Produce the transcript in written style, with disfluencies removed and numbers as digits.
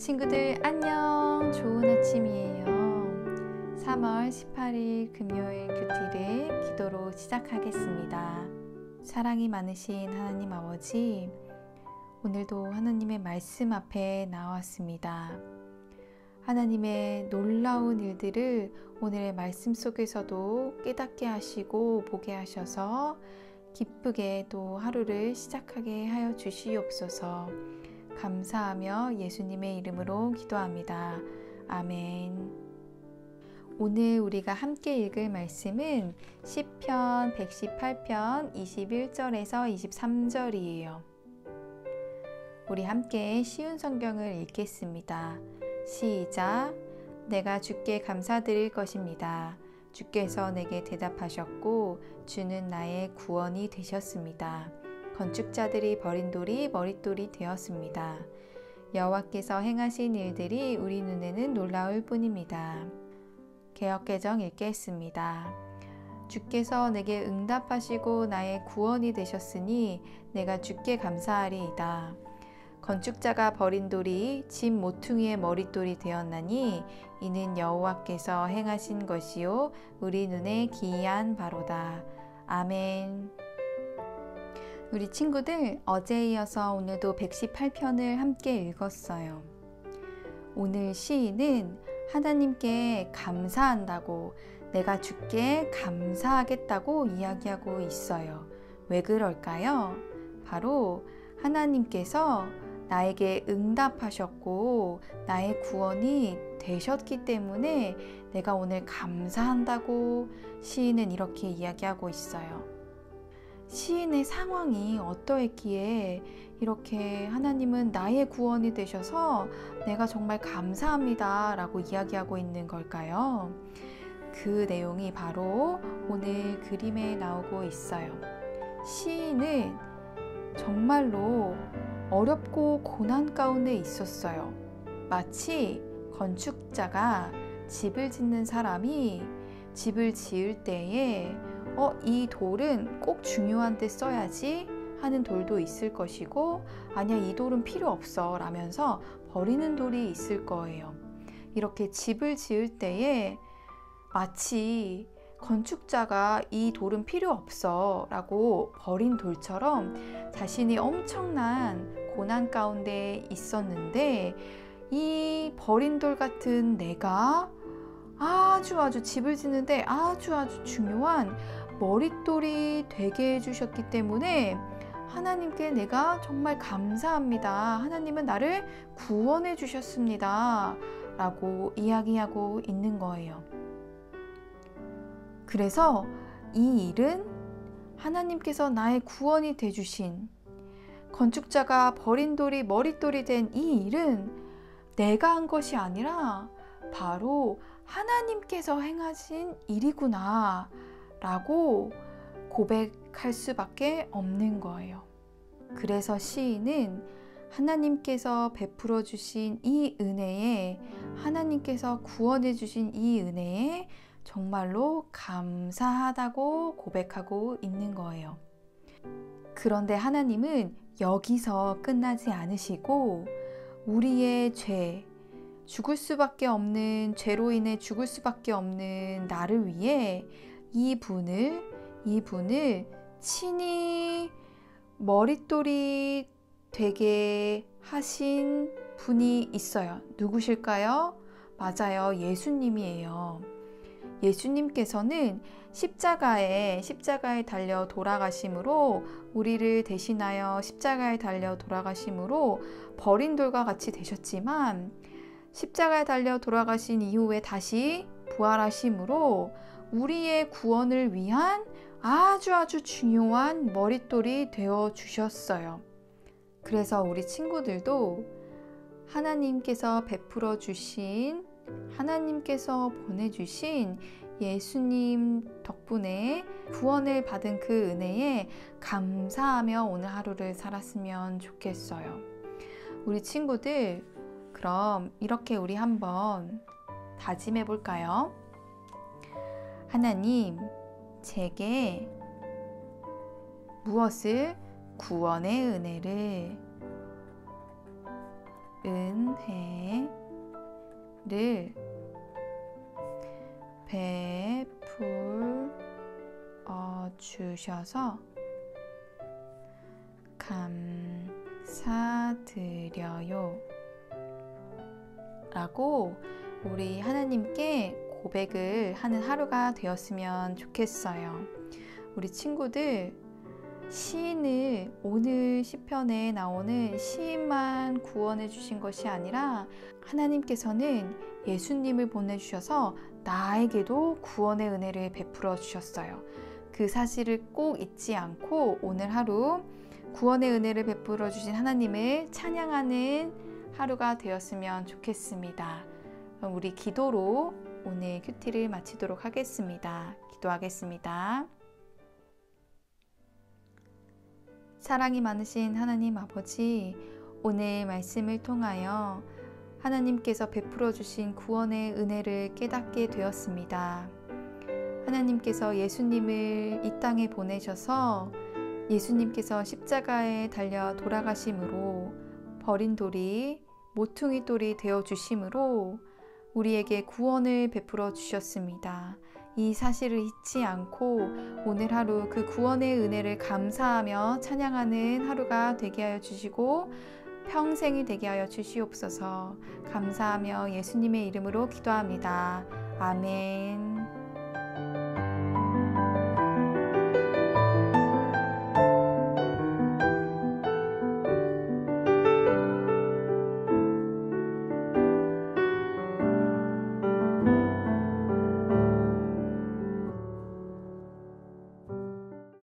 친구들 안녕. 좋은 아침이에요. 3월 18일 금요일 큐티를 기도로 시작하겠습니다. 사랑이 많으신 하나님 아버지, 오늘도 하나님의 말씀 앞에 나왔습니다. 하나님의 놀라운 일들을 오늘의 말씀 속에서도 깨닫게 하시고 보게 하셔서 기쁘게 또 하루를 시작하게 하여 주시옵소서. 감사하며 예수님의 이름으로 기도합니다. 아멘. 오늘 우리가 함께 읽을 말씀은 시편 118편 21절에서 23절이에요. 우리 함께 쉬운 성경을 읽겠습니다. 시작. 내가 주께 감사드릴 것입니다. 주께서 내게 대답하셨고 주는 나의 구원이 되셨습니다. 건축자들이 버린 돌이 머릿돌이 되었습니다. 여호와께서 행하신 일들이 우리 눈에는 놀라울 뿐입니다. 개역개정 읽겠습니다. 주께서 내게 응답하시고 나의 구원이 되셨으니 내가 주께 감사하리이다. 건축자가 버린 돌이 집 모퉁이의 머릿돌이 되었나니 이는 여호와께서 행하신 것이요 우리 눈에 기이한 바로다. 아멘. 우리 친구들 어제에 이어서 오늘도 118편을 함께 읽었어요. 오늘 시인은 하나님께 감사한다고, 내가 주께 감사하겠다고 이야기하고 있어요. 왜 그럴까요? 바로 하나님께서 나에게 응답하셨고 나의 구원이 되셨기 때문에 내가 오늘 감사한다고 시인은 이렇게 이야기하고 있어요. 시인의 상황이 어떠했기에 이렇게 하나님은 나의 구원이 되셔서 내가 정말 감사합니다 라고 이야기하고 있는 걸까요? 그 내용이 바로 오늘 그림에 나오고 있어요. 시인은 정말로 어렵고 고난 가운데 있었어요. 마치 건축자가 집을 짓는 사람이 집을 지을 때에 이 돌은 꼭 중요한 데 써야지 하는 돌도 있을 것이고, 아니야 이 돌은 필요 없어 라면서 버리는 돌이 있을 거예요. 이렇게 집을 지을 때에 마치 건축자가 이 돌은 필요 없어 라고 버린 돌처럼 자신이 엄청난 고난 가운데 있었는데, 이 버린 돌 같은 내가 아주 집을 짓는데 아주 중요한 머릿돌이 되게 해주셨기 때문에 하나님께 내가 정말 감사합니다. 하나님은 나를 구원해 주셨습니다 라고 이야기하고 있는 거예요. 그래서 이 일은 하나님께서 나의 구원이 되주신, 건축자가 버린 돌이 머릿돌이 된 이 일은 내가 한 것이 아니라 바로 하나님께서 행하신 일이구나 라고 고백할 수밖에 없는 거예요. 그래서 시인은 하나님께서 베풀어 주신 이 은혜에, 하나님께서 구원해 주신 이 은혜에 정말로 감사하다고 고백하고 있는 거예요. 그런데 하나님은 여기서 끝나지 않으시고 우리의 죄, 죽을 수밖에 없는, 죄로 인해 죽을 수밖에 없는 나를 위해 이분을 친히 머릿돌이 되게 하신 분이 있어요. 누구실까요? 맞아요. 예수님이에요. 예수님께서는 십자가에 달려 돌아가심으로, 우리를 대신하여 십자가에 달려 돌아가심으로 버린 돌과 같이 되셨지만, 십자가에 달려 돌아가신 이후에 다시 부활하심으로 우리의 구원을 위한 아주 중요한 머릿돌이 되어 주셨어요. 그래서 우리 친구들도 하나님께서 베풀어 주신, 하나님께서 보내주신 예수님 덕분에 구원을 받은 그 은혜에 감사하며 오늘 하루를 살았으면 좋겠어요. 우리 친구들, 그럼 이렇게 우리 한번 다짐해 볼까요? 하나님, 제게 무엇을? 구원의 은혜를 은혜를 베풀어 주셔서 감사드려요 라고 우리 하나님께 고백을 하는 하루가 되었으면 좋겠어요. 우리 친구들, 시인을 오늘 시편에 나오는 시인만 구원해 주신 것이 아니라 하나님께서는 예수님을 보내주셔서 나에게도 구원의 은혜를 베풀어 주셨어요. 그 사실을 꼭 잊지 않고 오늘 하루 구원의 은혜를 베풀어 주신 하나님을 찬양하는 하루가 되었으면 좋겠습니다. 그럼 우리 기도로 오늘 큐티를 마치도록 하겠습니다. 기도하겠습니다. 사랑이 많으신 하나님 아버지, 오늘 말씀을 통하여 하나님께서 베풀어 주신 구원의 은혜를 깨닫게 되었습니다. 하나님께서 예수님을 이 땅에 보내셔서 예수님께서 십자가에 달려 돌아가심으로 버린 돌이 모퉁이 돌이 되어 주심으로 우리에게 구원을 베풀어 주셨습니다. 이 사실을 잊지 않고 오늘 하루 그 구원의 은혜를 감사하며 찬양하는 하루가 되게 하여 주시고 평생이 되게 하여 주시옵소서. 감사하며 예수님의 이름으로 기도합니다. 아멘.